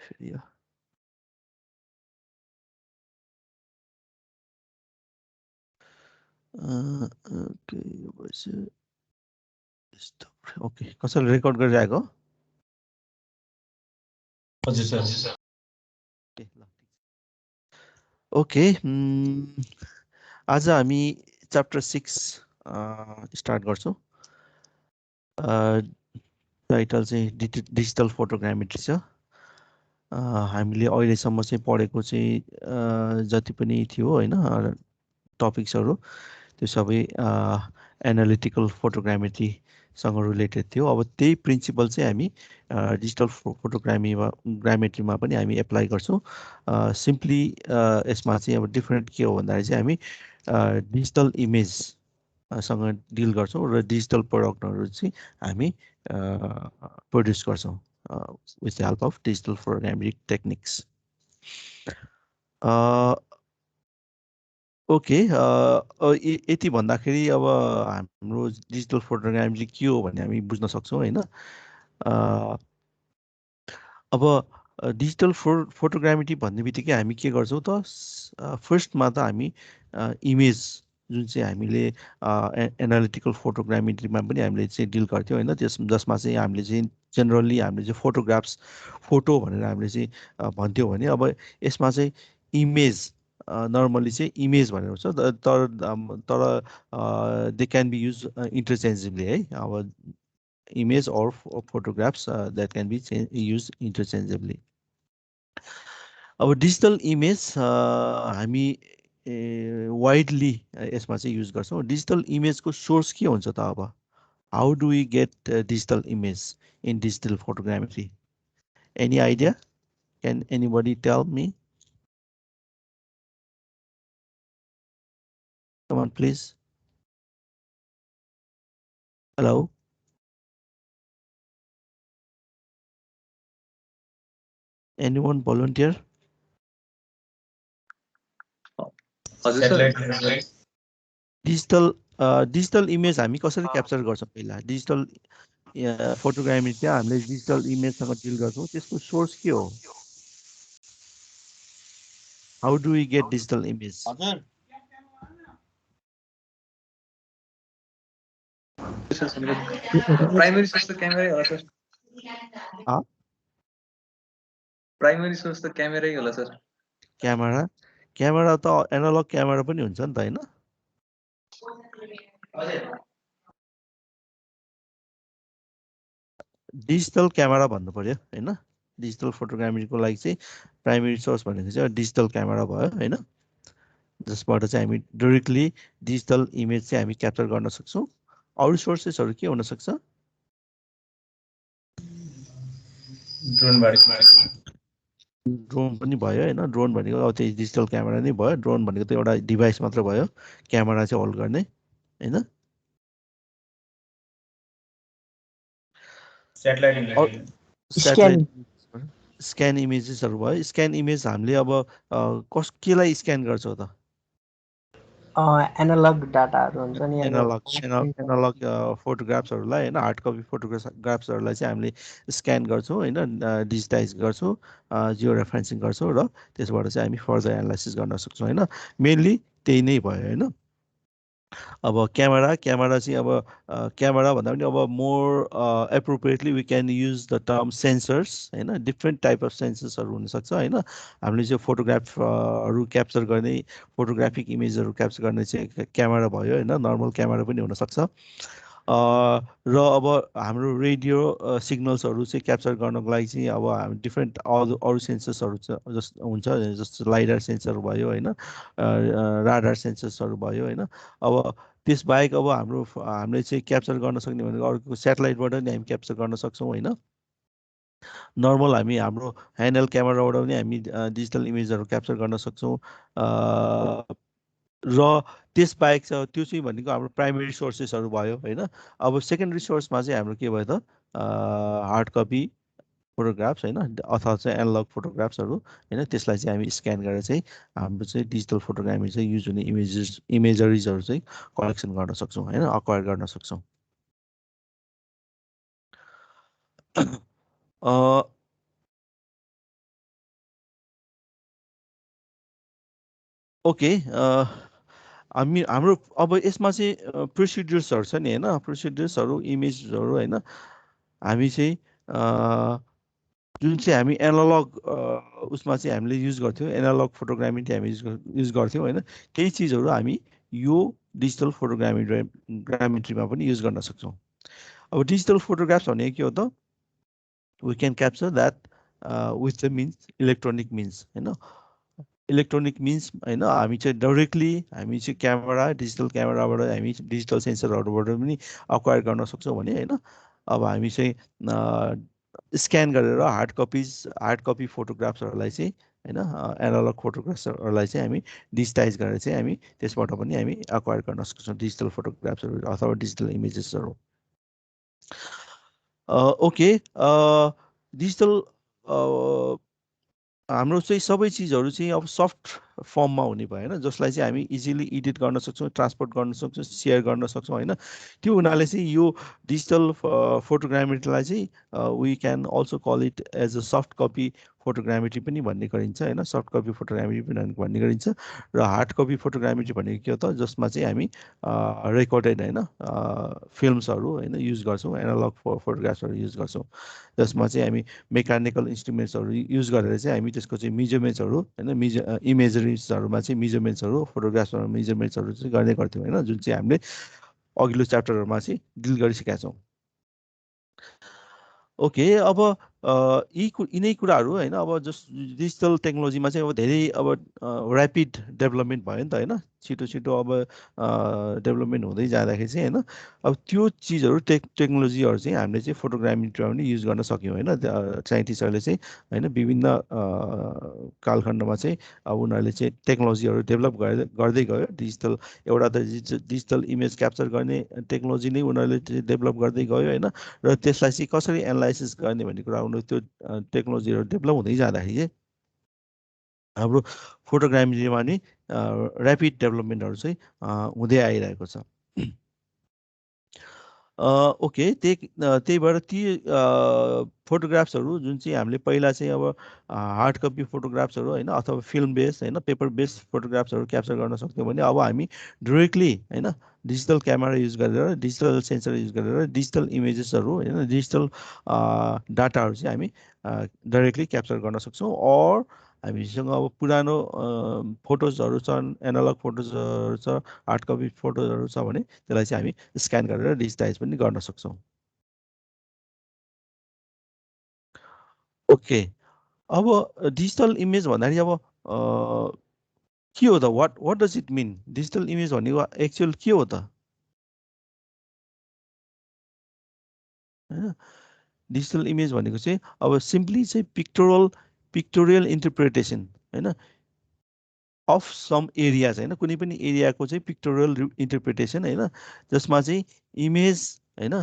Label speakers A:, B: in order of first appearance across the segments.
A: फेरि यो ओके यो भएछ ओके कसैले रेकर्ड गरिरहेको
B: हजुर सर
A: ओके आज हामी च्याप्टर 6 स्टार्ट गर्छौँ टाइटल चाहिँ डिजिटल फोटोग्रामेट्री छ हामीले अहिलेसम्म चाहिँ पढेको चाहिँ जति पनि थियो होइन टपिक्सहरू त्यो सबै एनालिटिकल फोटोग्रामेट्रीसँग रिलेटेड थियो अब त्यही प्रिन्सिपल चाहिँ हामी डिजिटल ग्रामेट्रीमा पनि हामी एप्लाई गर्छौँ सिम्पली यसमा चाहिँ अब डिफ्रेन्ट के हो भन्दाखेरि चाहिँ हामी डिजिटल इमेजसँग डिल गर्छौँ र डिजिटल प्रडक्टहरू चाहिँ हामी प्रड्युस गर्छौँ with the help of digital programming techniques. Okay यति भन्दाखेरि अब हाम्रो डिजिटल फोटोग्रामेट्री के हो भन्ने हामी बुझ्न सक्छौँ होइन अब डिजिटल फोटोग्रामेट्री भन्ने बित्तिकै हामी के गर्छौँ त फर्स्टमा त हामी इमेज जुन चाहिँ हामीले एनालिटिकल फोटोग्रामेट्रीमा पनि हामीले चाहिँ डिल गर्थ्यौँ होइन जसमा चाहिँ हामीले चाहिँ जेनरली हामीले चाहिँ फोटो भनेर हामीले चाहिँ भन्थ्यौँ भने अब यसमा चाहिँ इमेज नर्मली चाहिँ इमेज भनेर हुन्छ तर they can be use interchangeably है अब image or photographs that can be used interchangeably. अब डिजिटल इमेज हामी वाइडली यसमा चाहिँ युज गर्छौँ डिजिटल इमेजको सोर्स के हुन्छ त अब how do we get digital image in digital photogrammetry any idea can anybody tell me come on please hello anyone volunteer digital image हामी कसरी क्याप्चर गर्छौँ पहिला डिजिटल फोटोग्राफी चाहिँ हामीले डिजिटल इमेजसँग डिल गर्छौँ त्यसको सोर्स के हो how do we get digital image
C: primary source त क्यामेरै होला सर प्राइमरी सोर्स त क्यामेरै होला सर
A: क्यामेरा त एनालग क्यामेरा पनि हुन्छ नि त हैन डिजिटल क्यामेरा भन्नु पर्यो हैन डिजिटल फोटोग्राफीको लागि चाहिँ प्राइमरी सोर्स भनेको चाहिँ डिजिटल क्यामेरा भयो हैन जसबाट चाहिँ हामी डाइरेक्टली डिजिटल इमेज चाहिँ हामी क्याप्चर गर्न सक्छौँ अरु सोर्सेसहरु के हुन सक्छ ड्रोन पनि भयो हैन ड्रोन भनेको अब त्यो डिजिटल क्यामेरा नै भयो ड्रोन भनेको त एउटा डिभाइस मात्र भयो क्यामेरा चाहिँ होल्ड गर्ने हैन स्क्यान इमेजेसहरु भयो स्क्यान इमेज हामीले अब केलाई स्क्यान गर्छौ त
D: एनालग डाटाहरु हुन्छ नि
A: एनालग फोटोग्राफ्सहरुलाई हैन हार्ड कपी फोटोग्राफ्सहरुलाई चाहिँ हामीले स्क्यान गर्छौं हैन डिजिटाइज गर्छौं जियो रेफरेन्सिङ गर्छौं र त्यसबाट चाहिँ हामी फर्दर एनालाइसिस गर्न सक्छौं हैन मेनली त्यही नै भयो हैन अब क्यामेरा चाहिँ अब क्यामेरा भन्दा पनि अब more appropriately we can use the term sensors हैन डिफ्रेन्ट टाइप अफ सेन्सर्सहरु हुन सक्छ हैन हामीले चाहिँ फोटोग्राफहरु क्याप्चर गर्ने फोटोग्राफिक इमेजहरु क्याप्चर गर्ने चाहिँ क्यामेरा भयो हैन नर्मल क्यामेरा पनि हुन सक्छ र अब हाम्रो रेडियो सिग्नल्सहरु चाहिँ क्याप्चर गर्नको लागि चाहिँ अब हामी डिफ्रेन्ट अरु सेन्सर्सहरु हुन्छ जस्तो लाइडर सेन्सर भयो हैन राडार सेन्सर्सहरु भयो हैन अब त्यसबाहेक अब हामीले चाहिँ क्याप्चर गर्न सक्ने भनेको अर्को स्याटेलाइटबाट नि हामी क्याप्चर गर्न सक्छौं हैन नर्मल हामी हाम्रो ह्यान्डहेल्ड क्यामेराबाट पनि हामी डिजिटल इमेजहरु क्याप्चर गर्न सक्छौं र त्यसबाहेक त्यो चाहिँ भनेको हाम्रो प्राइमरी सोर्सेसहरु भयो हैन अब सेकेन्डरी सोर्समा चाहिँ हाम्रो के भयो त हार्ड कपी फोटोग्राफ्स हैन अथवा चाहिँ एनालग फोटोग्राफ्सहरु हैन त्यसलाई चाहिँ हामी स्क्यान गरेर चाहिँ हाम्रो चाहिँ डिजिटल फोटोग्राफी चाहिँ युज हुने इमेजरीजहरु चाहिँ कलेक्सन गर्न सक्छौं हैन अक्वायर गर्न सक्छौं ओके, हाम्रो अब यसमा चाहिँ प्रोसिड्युर्सहरू छ नि होइन, प्रोसिड्युर्सहरू इमेजहरू होइन, हामी चाहिँ जुन चाहिँ हामी एनालग उसमा चाहिँ हामीले युज गर्थ्यौँ, एनालग फोटोग्रामेट्री हामी युज गर्थ्यौँ होइन, त्यही चिजहरू हामी यो डिजिटल ग्रामेट्रीमा पनि युज गर्न सक्छौँ। अब डिजिटल फोटोग्राफ्स भनेको के हो त, we can capture that with the means electronic means होइन, इलेक्ट्रोनिक मिन्स होइन, हामी चाहिँ डाइरेक्टली हामी चाहिँ क्यामेरा, डिजिटल क्यामेराबाट हामी डिजिटल सेन्सरहरूबाट पनि अक्वायर गर्न सक्छौँ भने होइन। अब हामी चाहिँ स्क्यान गरेर हार्ड कपी फोटोग्राफ्सहरूलाई चाहिँ होइन, एनालग फोटोग्राफ्सहरूलाई चाहिँ हामी डिजिटाइज गरेर चाहिँ हामी त्यसबाट पनि हामी अक्वायर गर्न सक्छौँ डिजिटल फोटोग्राफ्सहरू अथवा डिजिटल इमेजेसहरू। ओके, डिजिटल हाम्रो चाहिँ सबै चिजहरू चाहिँ अब सफ्ट फर्ममा हुने भयो होइन, जसलाई चाहिँ हामी इजिली एडिट गर्न सक्छौँ, ट्रान्सपोर्ट गर्न सक्छौँ, सेयर गर्न सक्छौँ होइन। त्यो हुनाले चाहिँ यो डिजिटल फोटोग्रामेट्रीलाई चाहिँ we can also call it as a soft copy photogrammetry पनि भन्ने गरिन्छ होइन, सफ्ट कपी फोटोग्रामेट्री पनि भन्ने गरिन्छ। र हार्ड कपी फोटोग्रामेट्री भनेको के हो त, जसमा चाहिँ हामी रेकर्डेड होइन फिल्म्सहरू होइन युज गर्छौँ, एनालग फोटोग्राफ्सहरू युज गर्छौँ, जसमा चाहिँ हामी मेकानिकल इन्स्ट्रुमेन्ट्सहरू युज गरेर चाहिँ हामी त्यसको चाहिँ मिजरमेन्ट्सहरू होइन, इमेजरिजहरूमा चाहिँ मिजरमेन्ट्सहरू, फोटोग्राफ्समा मिजरमेन्ट्सहरू चाहिँ गर्ने गर्थ्यौँ होइन, जुन चाहिँ हामीले अघिल्लो च्याप्टरहरूमा चाहिँ डिल गरिसकेका छौँ। ओके, अब यिनै कुराहरू होइन, अब जस डिजिटल टेक्नोलोजीमा चाहिँ अब धेरै अब ऱ्यापिड डेभलपमेन्ट भयो नि त होइन, छिटो छिटो अब डेभलपमेन्ट हुँदै जाँदाखेरि चाहिँ होइन, अब त्यो चिजहरू टेक्नोलोजीहरू चाहिँ हामीले चाहिँ फोटोग्रामेट्रीमा पनि युज गर्न सक्यौँ होइन। साइन्टिस्टहरूले चाहिँ होइन विभिन्न कालखण्डमा चाहिँ अब उनीहरूले चाहिँ टेक्नोलोजीहरू डेभलप गर्दै गयो, डिजिटल एउटा त डिजिटल इमेज क्याप्चर गर्ने टेक्नोलोजी नै उनीहरूले डेभलप गर्दै गयो होइन, र त्यसलाई चाहिँ कसरी एनालाइसिस गर्ने भन्ने कुरा उनीहरू त्यो टेक्नोलोजीहरू डेभलप हुँदै जाँदाखेरि चाहिँ हाम्रो फोटोग्रामेट्रीमा नि ऱ्यापिड डेभलपमेन्टहरू चाहिँ हुँदै आइरहेको छ। ओके, त्यही भएर ती फोटोग्राफ्सहरू जुन चाहिँ हामीले पहिला चाहिँ अब हार्ड कपी फोटोग्राफ्सहरू होइन अथवा फिल्म बेस होइन पेपर बेस फोटोग्राफ्सहरू क्याप्चर गर्न सक्थ्यौँ भने अब हामी डिरेक्टली होइन डिजिटल क्यामेरा युज गरेर, डिजिटल सेन्सर युज गरेर डिजिटल इमेजेसहरू होइन, डिजिटल डाटाहरू चाहिँ हामी डाइरेक्टली क्याप्चर गर्न सक्छौँ। अर हामीसँग अब पुरानो फोटोजहरू छन्, एनालग फोटोजहरू छ, हार्ड कपी फोटोजहरू छ भने त्यसलाई चाहिँ हामी स्क्यान गरेर डिजिटाइज पनि गर्न सक्छौँ। ओके, अब डिजिटल इमेज भन्दाखेरि अब के हो त, what what does it mean, digital image भनेको एक्चुअल के हो त होइन। डिजिटल इमेज भनेको चाहिँ अब सिम्पली चाहिँ पिक्टोरियल इन्टरप्रिटेसन होइन अफ सम एरियाज होइन, कुनै पनि एरियाको चाहिँ पिक्टोरियल इन्टरप्रिटेसन होइन, जसमा चाहिँ इमेज होइन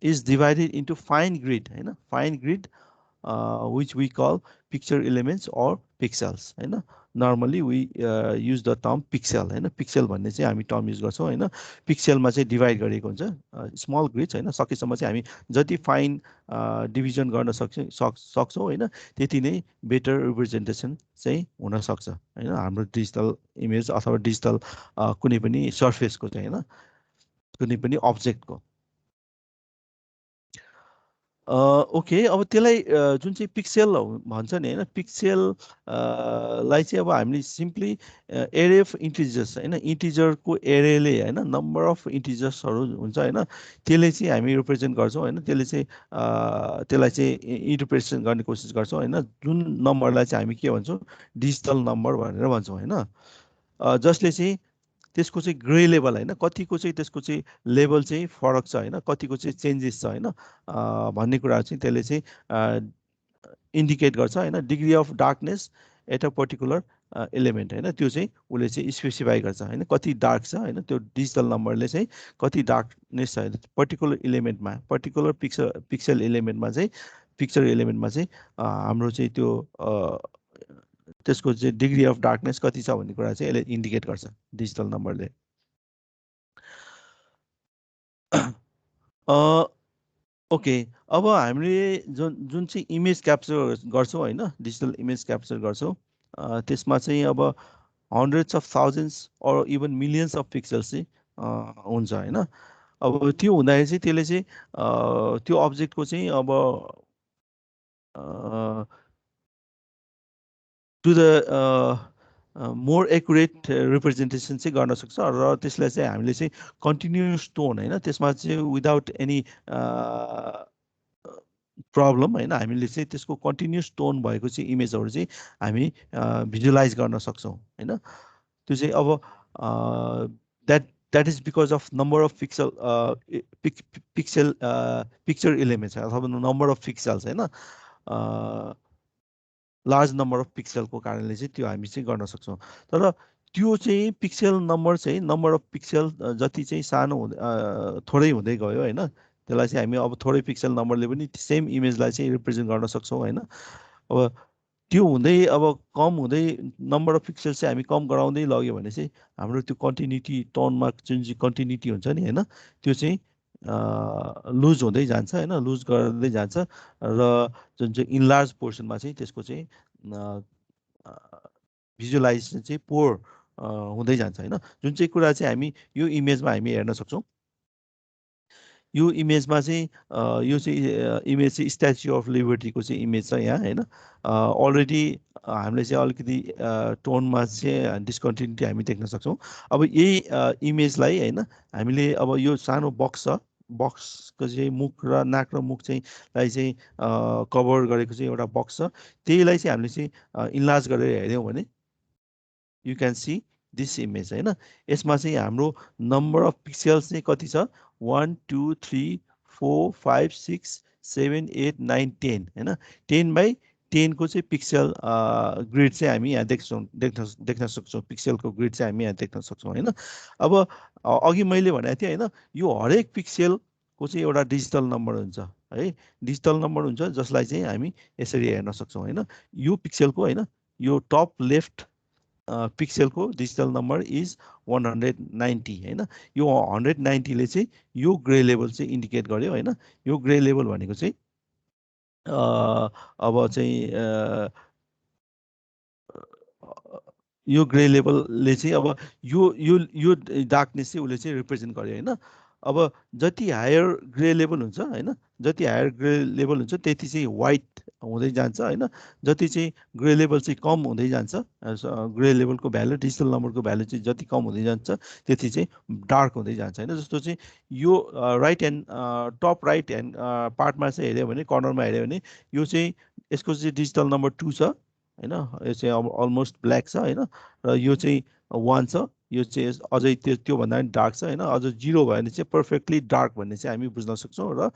A: is divided into fine grid होइन, fine grid which we call picture elements or pixels होइन। Normally we use the term pixel होइन, पिक्सेल भन्ने चाहिँ हामी टर्म युज गर्छौँ होइन। पिक्सेलमा चाहिँ डिभाइड गरेको हुन्छ स्मल ग्रिड्स होइन, सकेसम्म चाहिँ हामी जति फाइन डिभिजन गर्न सक्छौँ होइन, त्यति नै बेटर रिप्रेजेन्टेसन चाहिँ हुनसक्छ होइन हाम्रो डिजिटल इमेज अथवा डिजिटल कुनै पनि सर्फेसको चाहिँ होइन, कुनै पनि अब्जेक्टको। ओके, अब त्यसलाई जुन चाहिँ पिक्सेल भन्छ नि होइन, पिक्सेल लाई चाहिँ अब हामीले सिम्पली एरे अफ इन्टिजर्स होइन, इन्टिजरको एरेले होइन नम्बर अफ इन्टिजर्सहरू हुन्छ होइन, त्यसले चाहिँ हामी रिप्रेजेन्ट गर्छौँ होइन, त्यसले चाहिँ त्यसलाई चाहिँ इन्टरप्रिटेसन गर्ने कोसिस गर्छौँ होइन, जुन नम्बरलाई चाहिँ हामी के भन्छौँ डिजिटल नम्बर भनेर भन्छौँ होइन। जसले चाहिँ त्यसको चाहिँ ग्रे लेभल होइन, कतिको चाहिँ त्यसको चाहिँ लेभल चाहिँ फरक छ होइन, कतिको चाहिँ चेन्जेस छ होइन भन्ने कुरा चाहिँ त्यसले चाहिँ इन्डिकेट गर्छ होइन। Degree of darkness at a particular element होइन, त्यो चाहिँ उसले चाहिँ स्पेसिफाई गर्छ होइन, कति डार्क छ होइन, त्यो डिजिटल नम्बरले चाहिँ कति डार्कनेस छ पर्टिकुलर इलिमेन्टमा, पर्टिकुलर पिक्सल एलिमेन्टमा चाहिँ पिक्चर एलिमेन्टमा चाहिँ हाम्रो चाहिँ त्यो त्यसको चाहिँ डिग्री अफ डार्कनेस कति छ भन्ने कुरा चाहिँ यसले इन्डिकेट गर्छ डिजिटल नम्बरले। ओके, अब हामीले जुन जुन चाहिँ इमेज क्याप्चर गर्छौँ होइन, डिजिटल इमेज क्याप्चर गर्छौँ त्यसमा चाहिँ अब hundreds of thousands or even millions of pixels चाहिँ हुन्छ होइन। अब त्यो हुँदाखेरि चाहिँ त्यसले चाहिँ त्यो अब्जेक्टको चाहिँ अब to the more accurate representation चाहिँ गर्न सक्छ र त्यसलाई चाहिँ हामीले चाहिँ कन्टिन्युस टोन होइन, त्यसमा चाहिँ विदाउट एनी प्रब्लम होइन, हामीले चाहिँ त्यसको कन्टिन्युस टोन भएको चाहिँ इमेजहरू चाहिँ हामी भिजुलाइज गर्न सक्छौँ होइन। त्यो चाहिँ अब that is because of number of picture elements अथवा नम्बर अफ पिक्सल्स होइन, लार्ज नम्बर अफ पिक्सलको कारणले चाहिँ त्यो हामी चाहिँ गर्न सक्छौँ। तर त्यो चाहिँ पिक्सल नम्बर चाहिँ नम्बर अफ पिक्सल जति चाहिँ सानो थोरै हुँदै गयो होइन, त्यसलाई चाहिँ हामी अब थोरै पिक्सल नम्बरले पनि सेम इमेजलाई चाहिँ रिप्रेजेन्ट गर्न सक्छौँ होइन। अब त्यो हुँदै अब कम हुँदै नम्बर अफ पिक्सल चाहिँ हामी कम गराउँदै लग्यो भने चाहिँ हाम्रो त्यो कन्टिन्युटी टोनमा जुन चाहिँ कन्टिन्युटी हुन्छ नि होइन, त्यो चाहिँ लुज हुँदै जान्छ होइन, लुज गर्दै जान्छ र जुन चाहिँ इनलार्ज पोर्सनमा चाहिँ त्यसको चाहिँ भिजुलाइजेसन चाहिँ पोर हुँदै जान्छ होइन। जुन चाहिँ कुरा चाहिँ हामी यो इमेजमा हामी हेर्न सक्छौँ, यो इमेजमा चाहिँ यो चाहिँ इमेज चाहिँ स्ट्याच्यु अफ लिबर्टीको चाहिँ इमेज छ यहाँ होइन। अलरेडी हामीले चाहिँ अलिकति टोनमा चाहिँ डिस्कन्टिन्युटी हामी देख्न सक्छौँ। अब यही इमेजलाई होइन हामीले अब यो सानो बक्स छ, बक्सको चाहिँ मुख र नाक र मुख चाहिँ लाई चाहिँ कभर गरेको चाहिँ एउटा बक्स छ, त्यहीलाई चाहिँ हामीले चाहिँ इन्लार्ज गरेर हेऱ्यौँ भने you can see this image होइन। यसमा चाहिँ हाम्रो नम्बर अफ पिक्सल्स चाहिँ कति छ, 1 2 3 4 5 6 7 8 9 10 होइन। 10/10 को चाहिँ पिक्सल ग्रिड चाहिँ हामी यहाँ देख्न सक्छौँ, पिक्सलको ग्रिड चाहिँ हामी यहाँ देख्न सक्छौँ होइन। अब अघि मैले भनेको थिएँ होइन, यो हरेक पिक्सलको चाहिँ एउटा डिजिटल नम्बर हुन्छ है, डिजिटल नम्बर हुन्छ जसलाई चाहिँ हामी यसरी हेर्न सक्छौँ होइन। यो पिक्सलको होइन, यो टप लेफ्ट पिक्सलको डिजिटल नम्बर इज 190 होइन। यो 190ले चाहिँ यो ग्रे लेभल चाहिँ इन्डिकेट गर्यो होइन। यो ग्रे लेभल भनेको चाहिँ अब चाहिँ यो ग्रे लेभलले चाहिँ अब यो डार्कनेस चाहिँ उसले चाहिँ रिप्रेजेन्ट गर्यो होइन। अब जति हायर ग्रे लेभल हुन्छ होइन, जति हायर ग्रे लेभल हुन्छ त्यति चाहिँ वाइट हुँदै जान्छ होइन। जति चाहिँ ग्रे लेभल चाहिँ कम हुँदै जान्छ, ग्रे लेभलको भ्यालु डिजिटल नम्बरको भ्यालु चाहिँ जति कम हुँदै जान्छ त्यति चाहिँ डार्क हुँदै जान्छ होइन। जस्तो चाहिँ यो right hand top right hand पार्टमा चाहिँ हेऱ्यो भने, कर्नरमा हेऱ्यो भने यो चाहिँ यसको चाहिँ डिजिटल नम्बर 2 छ होइन, यो चाहिँ अब अलमोस्ट ब्ल्याक छ होइन। र यो चाहिँ 1 छ, यो चाहिँ अझै त्योभन्दा पनि डार्क छ होइन। अझ 0 भयो भने चाहिँ पर्फेक्टली डार्क भन्ने चाहिँ हामी बुझ्न सक्छौँ। र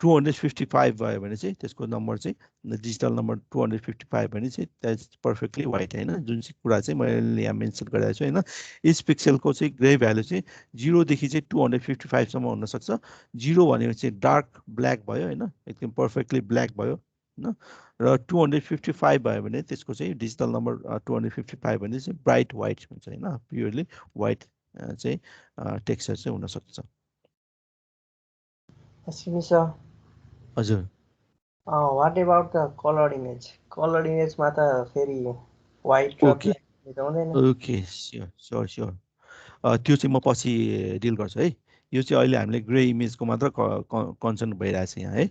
A: 255 भयो भने चाहिँ त्यसको नम्बर चाहिँ डिजिटल नम्बर 255 भने चाहिँ द्याट्स पर्फेक्टली वाइट होइन, जुन चाहिँ कुरा चाहिँ मैले यहाँ मेन्सन गरिरहेको छु होइन। इच पिक्सलको चाहिँ ग्रे भ्यालु चाहिँ 0देखि चाहिँ 255सम्म हुनसक्छ। 0 भनेको चाहिँ डार्क ब्ल्याक भयो होइन, एकदम पर्फेक्टली ब्ल्याक भयो होइन। र 255 भयो भने त्यसको चाहिँ डिजिटल नम्बर 255 भने चाहिँ ब्राइट वाइट हुन्छ होइन, प्योरली वाइट चाहिँ टेक्सचर चाहिँ हुनसक्छ। हजुर,
B: what about the coloured image? Coloured इमेजमा त फेरि वाइट र
A: ओके
B: ब्ल्याक हुँदैन।
A: ओके, स्योर त्यो चाहिँ म पछि डिल गर्छु है। यो चाहिँ अहिले हामीले ग्रे इमेजको मात्र कन्सर्न भइरहेछ यहाँ है।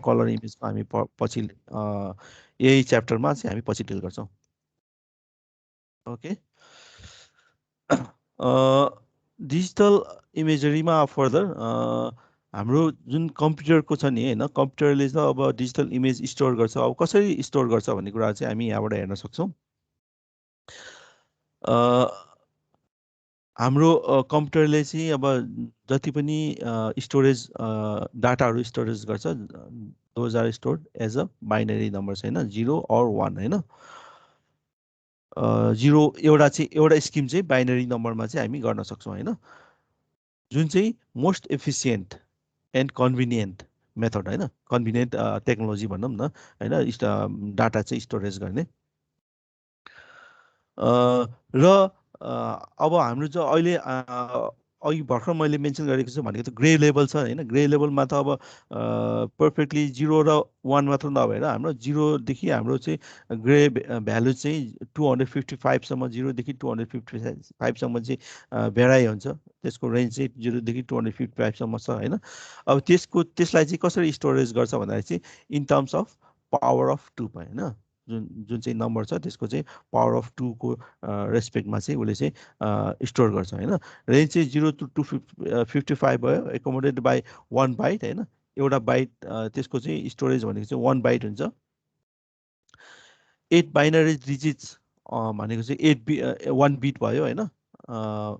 A: कलर इमेजको हामी पछि यही च्याप्टरमा चाहिँ हामी पछि डिल गर्छौँ। ओके, डिजिटल इमेजरीमा फर्दर हाम्रो जुन कम्प्युटरको छ नि होइन, कम्प्युटरले चाहिँ अब डिजिटल इमेज स्टोर गर्छ। अब कसरी स्टोर गर्छ भन्ने कुरा चाहिँ हामी यहाँबाट हेर्न सक्छौँ। हाम्रो कम्प्युटरले चाहिँ अब जति पनि स्टोरेज डाटाहरू स्टोरेज गर्छ, those are stored as a binary numbers होइन, 0 or 1 होइन। 0 एउटा स्किम चाहिँ बाइनरी नम्बरमा चाहिँ हामी गर्न सक्छौँ होइन, जुन चाहिँ most efficient and convenient method होइन, कन्भिनियन्ट टेक्नोलोजी भनौँ न होइन, डाटा चाहिँ स्टोरेज गर्ने। र अब हाम्रो चाहिँ अहिले अघि भर्खर मैले मेन्सन गरेको छु भनेको त ग्रे लेभल छ होइन। ग्रे लेभलमा त अब पर्फेक्टली 0 र 1 मात्र नभएर हाम्रो 0देखि हाम्रो चाहिँ ग्रे भ्यालु चाहिँ 255सम्म, 0देखि 255सम्म चाहिँ भेराइ हुन्छ। त्यसको रेन्ज चाहिँ 0देखि 255सम्म छ होइन। अब त्यसलाई चाहिँ कसरी स्टोरेज गर्छ भन्दाखेरि चाहिँ in terms of power of 2 होइन। जुन चाहिँ नम्बर छ त्यसको चाहिँ पावर अफ 2 को रेस्पेक्टमा चाहिँ उसले चाहिँ स्टोर गर्छ होइन। रेन्ज चाहिँ 0 to 255 भयो, एकोमोडेड बाई 1 बाइट होइन। एउटा बाइट त्यसको चाहिँ स्टोरेज भनेको चाहिँ 1 बाइट हुन्छ। 8 बाइनरी डिजिट्स भनेको चाहिँ 1 बिट भयो होइन।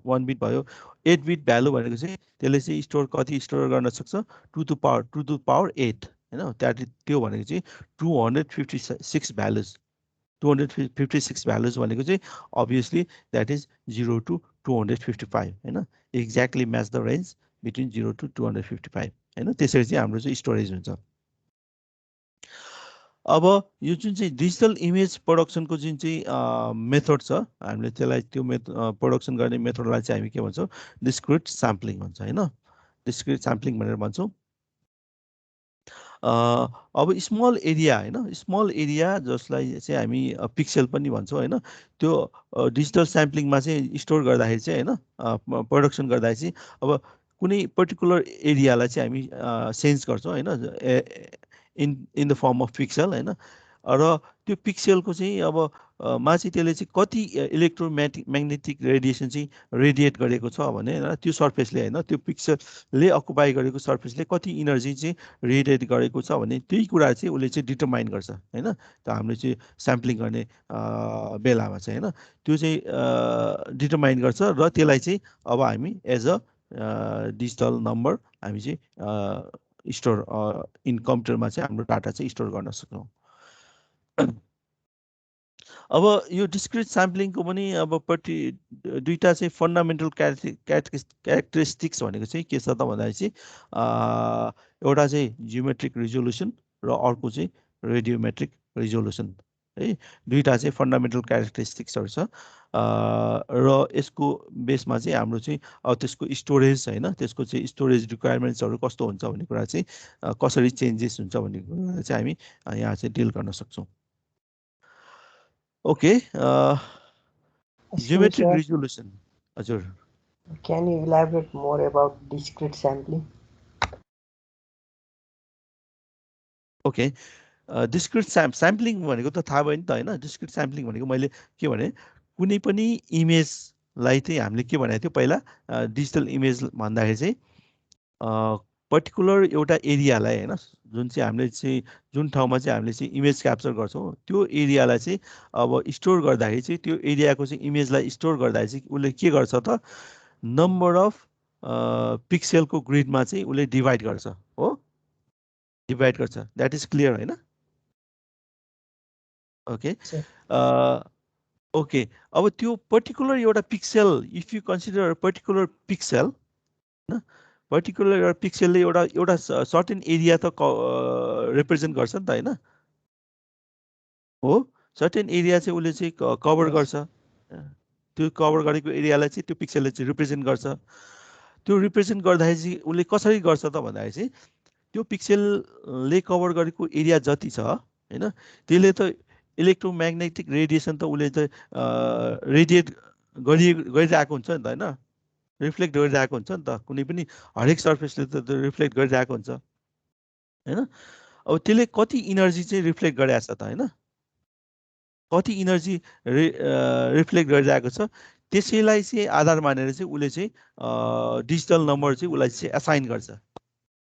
A: 1 बिट भयो। 8 बिट भ्यालु भनेको चाहिँ त्यसले चाहिँ कति स्टोर गर्न सक्छ, 2 to the power 8 होइन। त्यो भनेको चाहिँ 256 भ्यालुज। 256 भ्यालुज भनेको चाहिँ अभियसली द्याट इज 0 to 255 होइन। Exactly match the range between 0 to 255 होइन। त्यसरी चाहिँ हाम्रो चाहिँ स्टोरेज हुन्छ। अब यो जुन चाहिँ डिजिटल इमेज प्रोडक्सनको जुन चाहिँ मेथड छ, हामीले त्यसलाई त्यो प्रोडक्सन गर्ने मेथडलाई चाहिँ हामी के भन्छौँ, डिस्क्रिट स्याम्पलिङ भन्छ होइन। डिस्क्रिट स्याम्पलिङ भनेर भन्छौँ। अब स्मल एरिया होइन, स्मल एरिया जसलाई चाहिँ हामी पिक्सेल पनि भन्छौँ होइन, त्यो डिजिटल स्याम्पलिङमा चाहिँ स्टोर गर्दाखेरि चाहिँ होइन, प्रोडक्सन गर्दाखेरि चाहिँ अब कुनै पर्टिकुलर एरियालाई चाहिँ हामी सेन्स गर्छौँ होइन, in the form of pixel होइन। र त्यो पिक्सेलको चाहिँ अब मा चाहिँ त्यसले चाहिँ कति म्याग्नेटिक रेडिएसन चाहिँ रेडिएट गरेको छ भने होइन, त्यो सर्फेसले होइन, त्यो पिक्सलले अकुपाई गरेको सर्फेसले कति इनर्जी चाहिँ रेडिएट गरेको छ भने त्यही कुरा चाहिँ उसले चाहिँ डिटरमाइन गर्छ होइन। त हामीले चाहिँ स्याम्पलिङ गर्ने बेलामा चाहिँ होइन, त्यो चाहिँ डिटरमाइन गर्छ र त्यसलाई चाहिँ अब हामी एज अ डिजिटल नम्बर हामी चाहिँ स्टोर इन कम्प्युटरमा चाहिँ हाम्रो डाटा चाहिँ स्टोर गर्न सक्छौँ। अब यो डिस्क्रिट स्याम्पलिङको पनि अब दुईटा चाहिँ फन्डामेन्टल क्यारेक्टरिस्टिक्स भनेको चाहिँ के छ त भन्दाखेरि चाहिँ एउटा चाहिँ जियोमेट्रिक रिजोल्युसन र अर्को चाहिँ रेडियोमेट्रिक रिजोल्युसन है। दुईटा चाहिँ फन्डामेन्टल क्यारेक्टरिस्टिक्सहरू छ र यसको बेसमा चाहिँ हाम्रो चाहिँ अब त्यसको स्टोरेज होइन, त्यसको चाहिँ स्टोरेज रिक्वायरमेन्ट्सहरू कस्तो हुन्छ भन्ने कुरा चाहिँ कसरी चेन्जेस हुन्छ भन्ने कुरा चाहिँ हामी यहाँ चाहिँ डिल गर्न सक्छौँ। Okay, geometric resolution. हजुर,
B: Can you elaborate more about discrete sampling?
A: Okay, discrete sampling भनेको त थाहा भयो नि त होइन। डिस्क्रिट स्याम्पलिङ भनेको मैले के भने, कुनै पनि इमेजलाई चाहिँ हामीले के भनेको थियो पहिला, डिजिटल इमेज भन्दाखेरि चाहिँ पर्टिकुलर एउटा एरियालाई होइन, जुन चाहिँ हामीले चाहिँ जुन ठाउँमा चाहिँ हामीले चाहिँ इमेज क्याप्चर गर्छौँ त्यो एरियालाई चाहिँ अब स्टोर गर्दाखेरि चाहिँ त्यो एरियाको चाहिँ इमेजलाई स्टोर गर्दाखेरि चाहिँ उसले के गर्छ त, नम्बर अफ पिक्सेलको ग्रिडमा चाहिँ उसले डिभाइड गर्छ हो, डिभाइड गर्छ। द्याट इज क्लियर होइन। ओके, ओके, अब त्यो पर्टिकुलर एउटा pixel, if you consider particular pixel होइन, पर्टिकुलर एउटा पिक्सेलले एउटा सर्टेन एरिया त रिप्रेजेन्ट गर्छ नि त होइन हो। सर्टेन एरिया चाहिँ उसले चाहिँ कभर गर्छ, त्यो कभर गरेको एरियालाई चाहिँ त्यो पिक्सेलले चाहिँ रिप्रेजेन्ट गर्छ। त्यो रिप्रेजेन्ट गर्दाखेरि चाहिँ उसले कसरी गर्छ त भन्दाखेरि चाहिँ त्यो पिक्सेलले कभर गरेको एरिया जति छ होइन, त्यसले त इलेक्ट्रोम्याग्नेटिक रेडिएसन त उसले त रेडिएट गरिरहेको हुन्छ नि त होइन, रिफ्लेक्ट गरिरहेको हुन्छ नि त। कुनै पनि हरेक सर्फेसले त रिफ्लेक्ट गरिरहेको हुन्छ होइन। अब त्यसले कति इनर्जी चाहिँ रिफ्लेक्ट गरिरहेको छ त होइन, कति इनर्जी रिफ्लेक्ट गरिरहेको छ, त्यसैलाई चाहिँ आधार मानेर चाहिँ उसले चाहिँ डिजिटल नम्बर चाहिँ उसलाई चाहिँ असाइन गर्छ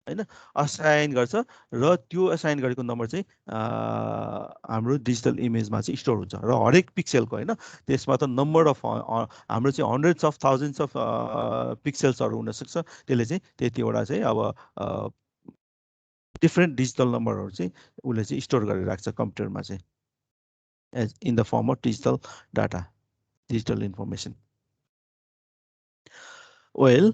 A: होइन, असाइन गर्छ र त्यो असाइन गरेको नम्बर चाहिँ हाम्रो डिजिटल इमेजमा चाहिँ स्टोर हुन्छ। र हरेक पिक्सेलको होइन, त्यसमा त नम्बर अफ हाम्रो चाहिँ हन्ड्रेड्स अफ थाउजन्ड्स अफ पिक्सेल्सहरू हुनसक्छ, त्यसले चाहिँ त्यतिवटा चाहिँ अब डिफ्रेन्ट डिजिटल नम्बरहरू चाहिँ उसले चाहिँ स्टोर गरेर राख्छ कम्प्युटरमा चाहिँ as in the form of digital data, digital information. Well,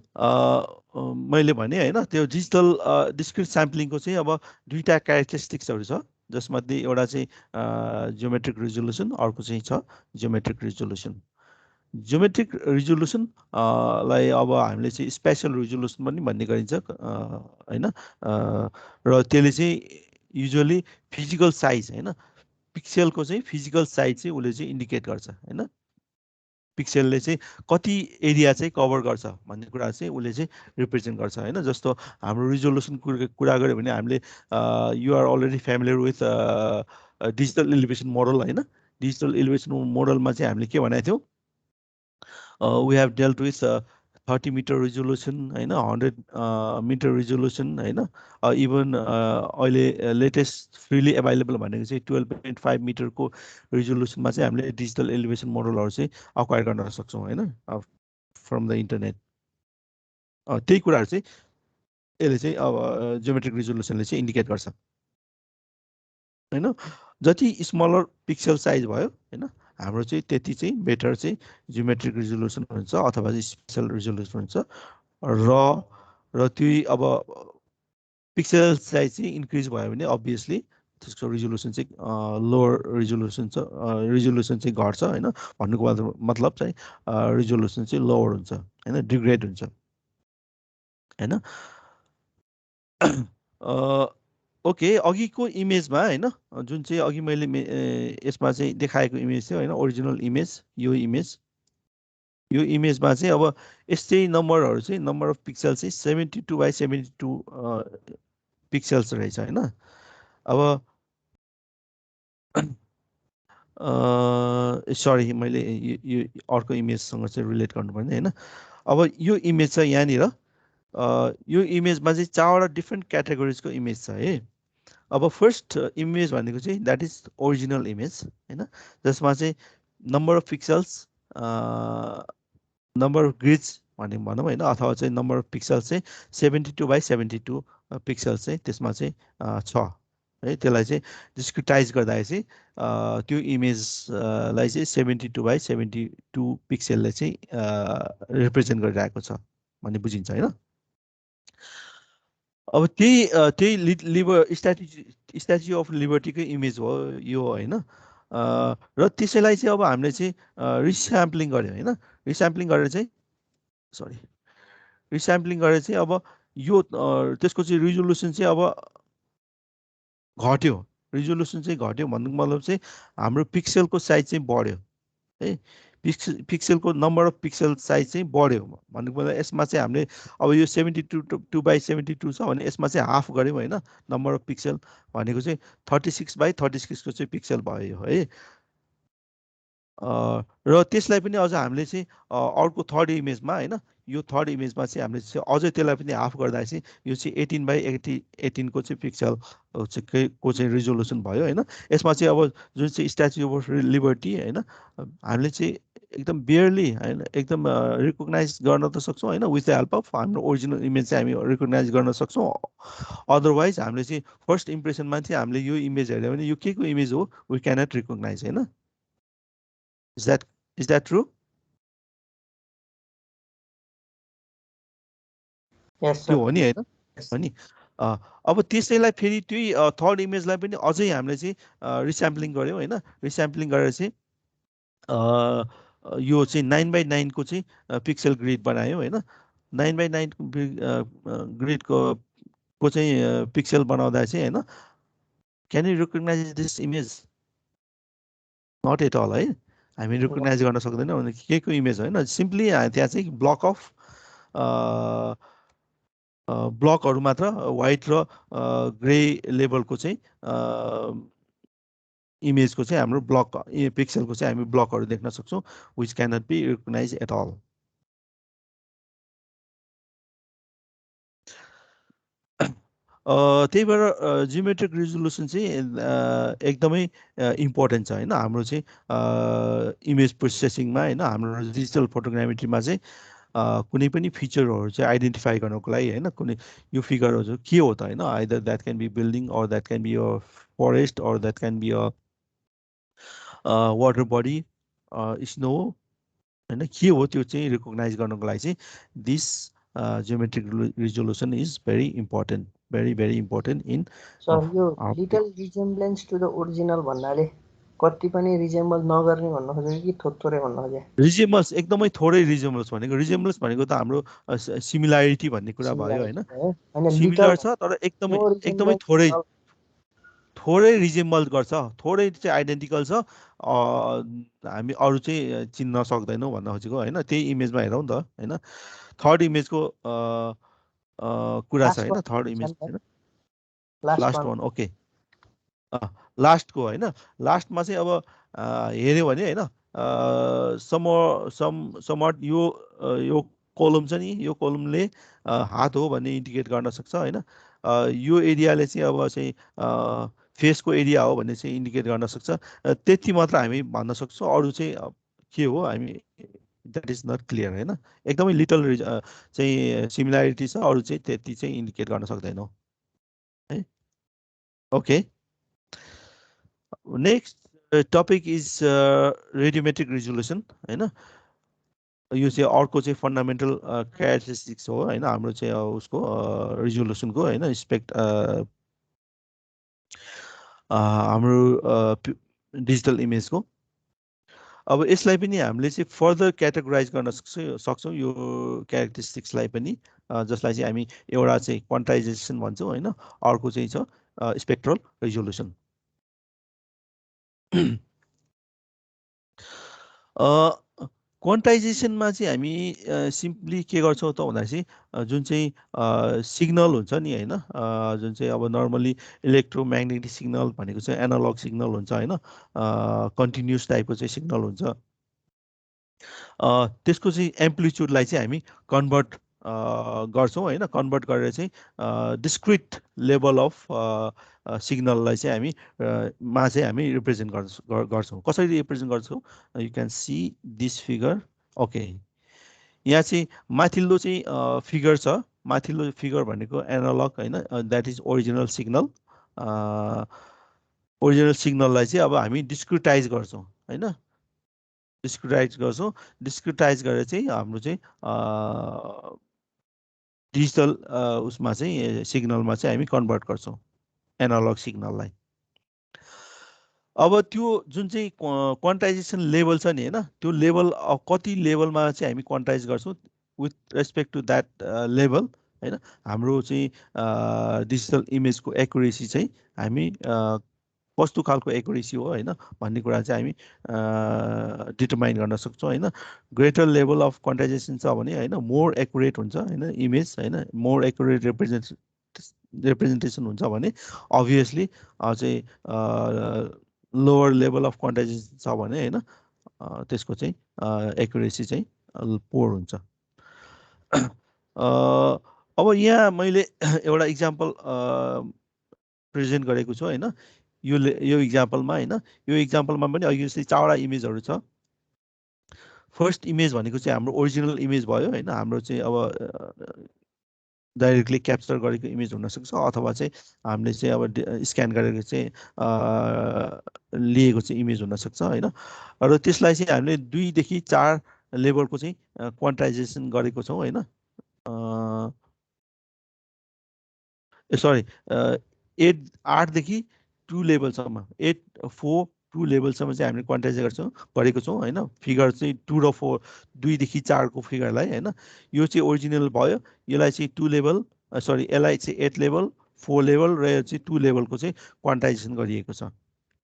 A: मैले भने होइन, त्यो डिजिटल डिस्क्रिट स्याम्पलिङको चाहिँ अब दुईटा क्यारेक्टरिस्टिक्सहरू छ, जसमध्ये एउटा चाहिँ जियोमेट्रिक रिजोल्युसन, अर्को चाहिँ छ जियोमेट्रिक रिजोल्युसन। ज्योमेट्रिक रिजोल्युसन लाई अब हामीले चाहिँ स्पेसल रिजोल्युसन पनि भन्ने गरिन्छ होइन र त्यसले चाहिँ युजुअली फिजिकल साइज होइन पिक्सेलको चाहिँ फिजिकल साइज चाहिँ उसले चाहिँ इन्डिकेट गर्छ होइन पिक्सेलले चाहिँ कति एरिया चाहिँ कभर गर्छ भन्ने कुरा चाहिँ उसले चाहिँ रिप्रेजेन्ट गर्छ होइन जस्तो हाम्रो रिजोल्युसन कुरा गऱ्यो भने हामीले you're already familiar with digital elevation model होइन डिजिटल एलिभेसन मोडलमा चाहिँ हामीले के भनेको थियौँ we have dealt with 30-meter resolution होइन 100 meter resolution होइन इभन अहिले लेटेस्ट फ्रिली एभाइलेबल भनेको चाहिँ 12.5 मिटरको रिजोल्युसनमा चाहिँ हामीले डिजिटल एलिभेसन मोडलहरू चाहिँ अक्वायर गर्न सक्छौँ होइन फ्रम द इन्टरनेट त्यही कुराहरू चाहिँ यसले चाहिँ अब जियोमेट्रिक रिजोल्युसनले चाहिँ इन्डिकेट गर्छ होइन जति स्मलर पिक्सल साइज भयो होइन हाम्रो चाहिँ त्यति चाहिँ बेटर चाहिँ जियोमेट्रिक रिजोल्युसन हुन्छ अथवा चाहिँ स्पेसल रिजोल्युसन हुन्छ र त्यो अब पिक्सल साइज चाहिँ इन्क्रिज भयो भने अभियसली त्यसको रिजोल्युसन चाहिँ लोवर रिजोल्युसन चाहिँ घट्छ होइन भन्नुको मतलब चाहिँ रिजोल्युसन चाहिँ लोवर हुन्छ होइन डिग्रेड हुन्छ होइन ओके अघिको इमेजमा होइन जुन चाहिँ अघि मैले यसमा चाहिँ देखाएको इमेज थियो होइन ओरिजिनल इमेज यो इमेजमा चाहिँ अब यस्तै नम्बरहरू चाहिँ नम्बर अफ पिक्सल चाहिँ 72/72 पिक्सल्स रहेछ होइन अब सरी मैले यो अर्को इमेजसँग चाहिँ रिलेट गर्नुपर्ने होइन अब यो इमेज छ यहाँनिर यो इमेजमा चाहिँ 4वटा डिफ्रेन्ट क्याटेगोरिजको इमेज छ है अब फर्स्ट इमेज भनेको चाहिँ द्याट इज ओरिजिनल इमेज होइन जसमा चाहिँ number of pixels number of grids भनौँ होइन अथवा चाहिँ नम्बर अफ पिक्सल चाहिँ 72/72 पिक्सल चाहिँ त्यसमा चाहिँ छ है त्यसलाई चाहिँ डिस्क्रिटाइज गर्दाखेरि चाहिँ त्यो इमेजलाई चाहिँ 72/72 पिक्सलले चाहिँ रिप्रेजेन्ट गरिरहेको छ भन्ने बुझिन्छ होइन अब त्यही स्ट्याच्यु अफ लिबर्टीकै इमेज हो यो होइन र त्यसैलाई चाहिँ अब हामीले चाहिँ रिस्याम्पलिङ गऱ्यो होइन रिस्याम्पलिङ गरेर चाहिँ अब यो त्यसको चाहिँ रिजोल्युसन चाहिँ अब घट्यो रिजोल्युसन चाहिँ घट्यो भन्नुको मतलब चाहिँ हाम्रो पिक्सेलको साइज चाहिँ बढ्यो है पिक्सेलको नम्बर अफ पिक्सल साइज चाहिँ बढ्यो भन्नुको मतलब यसमा चाहिँ हामीले अब यो 72/72 छ भने यसमा चाहिँ हाफ गऱ्यौँ होइन नम्बर अफ पिक्सल भनेको चाहिँ 36/36 को चाहिँ पिक्सल भयो है र त्यसलाई पनि अझ हामीले चाहिँ अर्को थर्ड इमेजमा होइन यो थर्ड इमेजमा चाहिँ हामीले चाहिँ अझै त्यसलाई पनि हाफ गर्दा चाहिँ यो चाहिँ 18/18 को चाहिँ पिक्सल को चाहिँ रिजोल्युसन भयो होइन यसमा चाहिँ अब जुन चाहिँ स्ट्याच्यु अफ लिबर्टी होइन हामीले चाहिँ एकदम बियरली होइन एकदम रिकगनाइज गर्न त सक्छौँ होइन विथ द हेल्प अफ हाम्रो ओरिजिनल इमेज चाहिँ हामी रिकगनाइज गर्न सक्छौँ अदरवाइज हामीले चाहिँ फर्स्ट इम्प्रेसनमा चाहिँ हामीले यो इमेज हेऱ्यो भने यो के को इमेज हो वी क्यानट रिकगनाइज होइन Is that true?
B: Yes,
A: त्यो
B: sir.
A: हो नि होइन हो नि अब त्यसैलाई फेरि त्यही थर्ड इमेजलाई पनि अझै हामीले चाहिँ रिस्याम्पलिङ गऱ्यौँ होइन रिस्याम्पलिङ गरेर चाहिँ यो चाहिँ 9/9 को चाहिँ पिक्सल ग्रिड बनायो होइन 9/9 ग्रिडको चाहिँ पिक्सल बनाउँदा चाहिँ होइन can you recognise this image not at all है हामी रिकगनाइज गर्न सक्दैनौँ भने के को इमेज होइन सिम्पली त्यहाँ चाहिँ ब्लकहरू मात्र व्हाइट र ग्रे लेभलको चाहिँ इमेजको चाहिँ हाम्रो ब्लक पिक्सलको चाहिँ हामी ब्लकहरू देख्न सक्छौँ which cannot be recognise at all त्यही भएर जियोमेट्रिक रिजोल्युसन चाहिँ एकदमै इम्पोर्टेन्ट छ होइन हाम्रो चाहिँ इमेज प्रोसेसिङमा होइन हाम्रो डिजिटल फोटोग्रामेट्रीमा चाहिँ कुनै पनि फिचरहरू चाहिँ आइडेन्टिफाई गर्नको लागि होइन कुनै यो फिगरहरू के हो त होइन either that can be building or that can be a forest or that can be a water body snow होइन के हो त्यो चाहिँ रिकगनाइज गर्नको लागि चाहिँ this geometric resolution is very important very important in
B: So you little resemblance to the original भन्नाले कति पनि रिजेम्बल नगर्ने भन्न खोजेको कि थोरै भन्न खोजे?
A: रिजेम्बल्स एकदमै थोरै रिजेम्बल्स भनेको त हाम्रो सिमिलारिटी भन्ने कुरा भयो होइन, सिमिलर छ तर एकदमै थोरै रिजेम्बल गर्छ, थोरै चाहिँ आइडेन्टिकल छ, हामी अरू चाहिँ चिन्न सक्दैनौँ भन्न खोजेको होइन। त्यही इमेजमा हेरौँ त होइन। थर्ड इमेजको कुरा छ होइन, थर्ड इमेज होइन, लास्ट वान ओके, लास्टको होइन। लास्टमा चाहिँ अब हेऱ्यो भने होइन समट यो कोलम छ नि, यो कोलमले हात हो भन्ने इन्डिकेट गर्न सक्छ होइन। यो एरियाले चाहिँ अब चाहिँ फेसको एरिया हो भन्ने चाहिँ इन्डिकेट गर्न सक्छ। त्यति मात्र हामी भन्न सक्छौँ, अरू चाहिँ के हो हामी द्याट इज नट क्लियर होइन। एकदमै लिटल चाहिँ सिमिल्यारिटी छ, अरू चाहिँ त्यति चाहिँ इन्डिकेट गर्न सक्दैनौँ है। Okay, next topic is radiometric resolution होइन। यो चाहिँ अर्को चाहिँ फन्डामेन्टल क्यारेक्टरिस्टिक्स हो होइन हाम्रो चाहिँ उसको रिजोल्युसनको होइन, हाम्रो डिजिटल इमेजको। अब यसलाई पनि हामीले चाहिँ फर्दर क्याटेगोराइज गर्न सक्छौँ यो क्यारेक्टरिस्टिक्सलाई पनि, जसलाई चाहिँ हामी एउटा चाहिँ क्वान्टाइजेसन भन्छौँ होइन, अर्को चाहिँ छ स्पेक्ट्रल रिजोल्युसन। क्वान्टाइजेसनमा चाहिँ हामी सिम्पली के गर्छौँ त भन्दाखेरि चाहिँ जुन चाहिँ सिग्नल हुन्छ नि होइन, जुन चाहिँ अब नर्मली इलेक्ट्रोम्याग्नेटिक सिग्नल भनेको चाहिँ एनालग सिग्नल हुन्छ होइन, कन्टिन्युस टाइपको चाहिँ सिग्नल हुन्छ। त्यसको चाहिँ एम्प्लिच्युडलाई चाहिँ हामी कन्भर्ट गर्छौँ होइन, कन्भर्ट गरेर चाहिँ डिस्क्रिट लेभल अफ सिग्नललाई चाहिँ हामी रिप्रेजेन्ट गर्छौँ। कसरी रिप्रेजेन्ट गर्छौँ, you can see this figure. Okay, यहाँ चाहिँ माथिल्लो चाहिँ फिगर छ, माथिल्लो फिगर भनेको एनालग होइन, that is original signal. Original सिग्नललाई चाहिँ अब हामी डिस्क्रिटाइज गर्छौँ होइन, डिस्क्रिटाइज गर्छौँ, डिस्क्रिटाइज गरेर चाहिँ हाम्रो चाहिँ डिजिटल उसमा चाहिँ सिग्नलमा चाहिँ हामी कन्भर्ट गर्छौँ एनालग सिग्नललाई। अब त्यो जुन चाहिँ क्वान्टाइजेसन लेभल छ नि होइन, त्यो लेभल कति लेभलमा चाहिँ हामी क्वान्टाइज गर्छौँ with respect to that level होइन, हाम्रो चाहिँ डिजिटल इमेजको एक्युरेसी चाहिँ हामी कस्तो खालको एक्युरेसी हो होइन भन्ने कुरा चाहिँ हामी डिटरमाइन गर्न सक्छौँ होइन। ग्रेटर लेभल अफ क्वान्टाइजेसन छ भने होइन मोर एक्युरेट हुन्छ होइन इमेज होइन, मोर एक्युरेट रिप्रेजेन्टेसन हुन्छ भने अभियसली चाहिँ लोवर लेभल अफ क्वान्टाइजेसन छ भने होइन त्यसको चाहिँ एक्युरेसी चाहिँ पोर हुन्छ। अब यहाँ मैले एउटा इक्जाम्पल प्रेजेन्ट गरेको छु होइन, यो इक्जाम्पलमा होइन, यो इक्जाम्पलमा पनि अघि जस्तै 4वटा इमेजहरू छ। फर्स्ट इमेज भनेको चाहिँ हाम्रो ओरिजिनल इमेज भयो होइन, हाम्रो चाहिँ अब डाइरेक्टली क्याप्चर गरेको इमेज हुनसक्छ, अथवा चाहिँ हामीले चाहिँ अब स्क्यान गरेको चाहिँ लिएको चाहिँ इमेज हुनसक्छ होइन। र त्यसलाई चाहिँ हामीले 2 देखि 4 लेभलको चाहिँ क्वान्टाइजेसन गरेको छौँ होइन, सरी 8 देखि 2 लेभलसम्म, 8, 4, 2 लेभलसम्म चाहिँ हामीले क्वान्टाइज गरेको छौँ होइन। फिगर चाहिँ 2 र 4, 2 देखि 4 को फिगरलाई होइन, यो चाहिँ ओरिजिनल भयो, यसलाई चाहिँ 2 लेभल सरी यसलाई चाहिँ 8 लेभल, 4 लेभल र यो चाहिँ 2 लेभलको चाहिँ क्वान्टाइजेसन गरिएको छ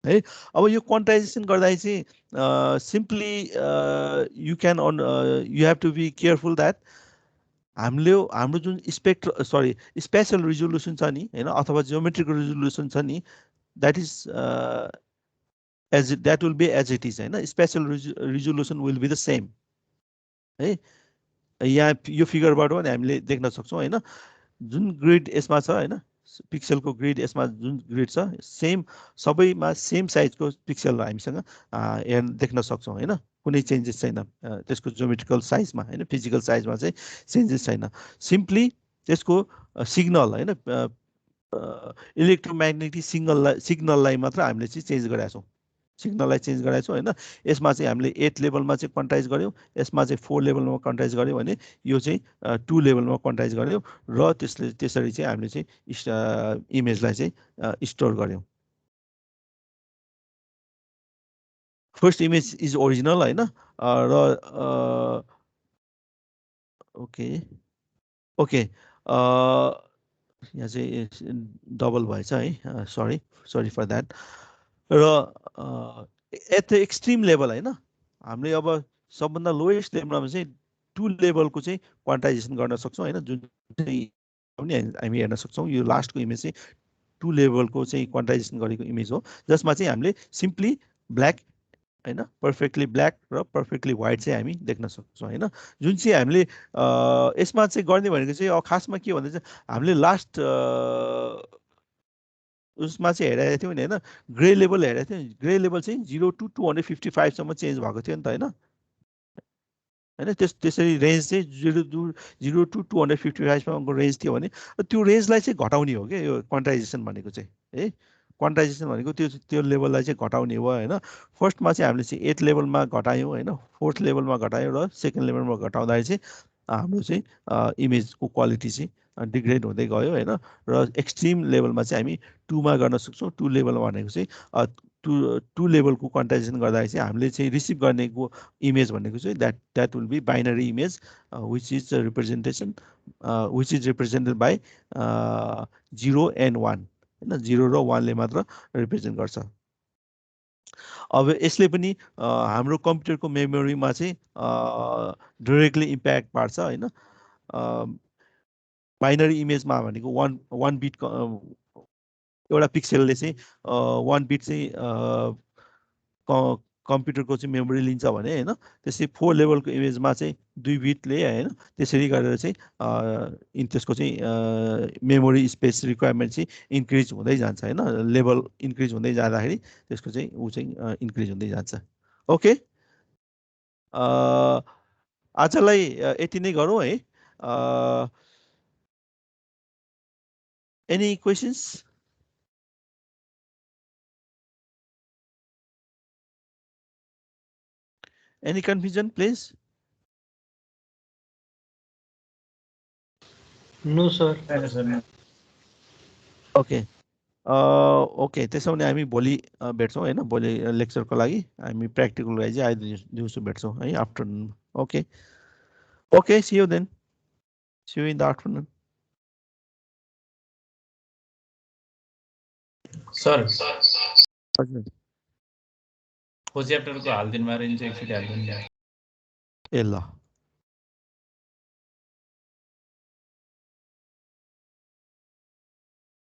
A: है। अब यो क्वान्टाइजेसन गर्दा चाहिँ simply you have to be careful that हाम्रो जुन स्पेशल रिजोल्युसन छ नि होइन, अथवा जियोमेट्रिक रिजोल्युसन छ नि, that will be as it is होइन, spatial resolution will be the same है। यहाँ यो फिगरबाट पनि हामीले देख्न सक्छौँ होइन, जुन ग्रिड यसमा छ होइन, पिक्सलको ग्रिड यसमा जुन ग्रिड छ सेम, सबैमा सेम साइजको पिक्सल हामीसँग देख्न सक्छौँ होइन, कुनै चेन्जेस छैन त्यसको जियोमेट्रिकल साइजमा होइन, फिजिकल साइजमा चाहिँ चेन्जेस छैन। सिम्पली त्यसको सिग्नल होइन इलेक्ट्रोम्याग्नेटिक सिग्नललाई मात्र हामीले चाहिँ चेन्ज गरेका छौँ, सिग्नललाई चेन्ज गरेका छौँ होइन। यसमा चाहिँ हामीले 8 लेभलमा चाहिँ क्वान्टाइज गऱ्यौँ, यसमा चाहिँ 4 लेभलमा क्वान्टाइज गऱ्यौँ भने यो चाहिँ 2 लेभलमा क्वान्टाइज गऱ्यौँ र त्यसरी चाहिँ हामीले चाहिँ इमेजलाई चाहिँ स्टोर गऱ्यौँ। फर्स्ट इमेज इज ओरिजिनल होइन र ओके ओके यहाँ चाहिँ डबल भएछ है सरी सरी फर द्याट र एट द एक्सट्रिम लेभल होइन हामीले अब सबभन्दा लोएस्ट लेभलमा चाहिँ 2 लेभलको चाहिँ क्वान्टाइजेसन गर्न सक्छौँ होइन जुन चाहिँ पनि हामी हेर्न सक्छौँ यो लास्टको इमेज चाहिँ 2 लेभलको चाहिँ क्वान्टाइजेसन गरेको इमेज हो जसमा चाहिँ हामीले सिम्पली ब्ल्याक होइन पर्फेक्टली ब्ल्याक र पर्फेक्टली व्हाइट चाहिँ हामी देख्न सक्छौँ होइन जुन चाहिँ हामीले यसमा चाहिँ गर्ने भनेको चाहिँ खासमा के भन्दा चाहिँ हामीले लास्ट उसमा चाहिँ हेरेको थियौँ नि होइन ग्रे लेभल हेरेको थियौँ ग्रे लेभल चाहिँ 0 to 255सम्म चेन्ज भएको थियो नि त होइन होइन त्यसरी रेन्ज चाहिँ 0 to 255सम्मको रेन्ज थियो भने त्यो रेन्जलाई चाहिँ घटाउने हो क्या यो क्वान्टाइजेसन भनेको चाहिँ है क्वान्टाइजेसन भनेको त्यो लेभललाई चाहिँ घटाउने हो होइन फर्स्टमा चाहिँ हामीले चाहिँ 8 लेभलमा घटायौँ होइन 4th लेभलमा घटायौँ र 2nd लेभलमा घटाउँदाखेरि चाहिँ हाम्रो चाहिँ इमेजको क्वालिटी चाहिँ डिग्रेड हुँदै गयो होइन र एक्सट्रिम लेभलमा चाहिँ हामी 2मा गर्न सक्छौँ 2 लेभल भनेको चाहिँ टु लेभलको क्वान्टाइजेसन गर्दाखेरि चाहिँ हामीले चाहिँ रिसिभ गर्नेको इमेज भनेको चाहिँ that will be binary image which is representation which is represented by 0 and 1 होइन 0 र 1ले मात्र रिप्रेजेन्ट गर्छ अब यसले पनि हाम्रो कम्प्युटरको मेमोरीमा चाहिँ डाइरेक्टली इम्प्याक्ट पार्छ होइन बाइनरी इमेजमा भनेको वान बिट एउटा पिक्सेलले चाहिँ 1 बिट चाहिँ कम्प्युटरको चाहिँ मेमोरी लिन्छ भने होइन त्यसै 4 लेभलको इमेजमा चाहिँ 2 बिटले होइन त्यसरी गरेर चाहिँ त्यसको चाहिँ मेमोरी स्पेस रिक्वायरमेन्ट चाहिँ इन्क्रिज हुँदै जान्छ होइन लेभल इन्क्रिज हुँदै जाँदाखेरि त्यसको चाहिँ ऊ चाहिँ इन्क्रिज हुँदै जान्छ ओके आजलाई यति नै गरौँ है any questions Any confusion, please?
B: No, sir.
A: Okay. Okay त्यसो भने हामी भोलि भेट्छौँ होइन भोलि लेक्चरको लागि हामी प्र्याक्टिकल लागि चाहिँ आज दिउँसो भेट्छौँ है afternoon okay okay see you then see you in the afternoon
D: sir
A: हजुर
D: को च्याप्टरको हालिदिनु भयो भने चाहिँ एकचोटि हालिदिनु
A: ए ल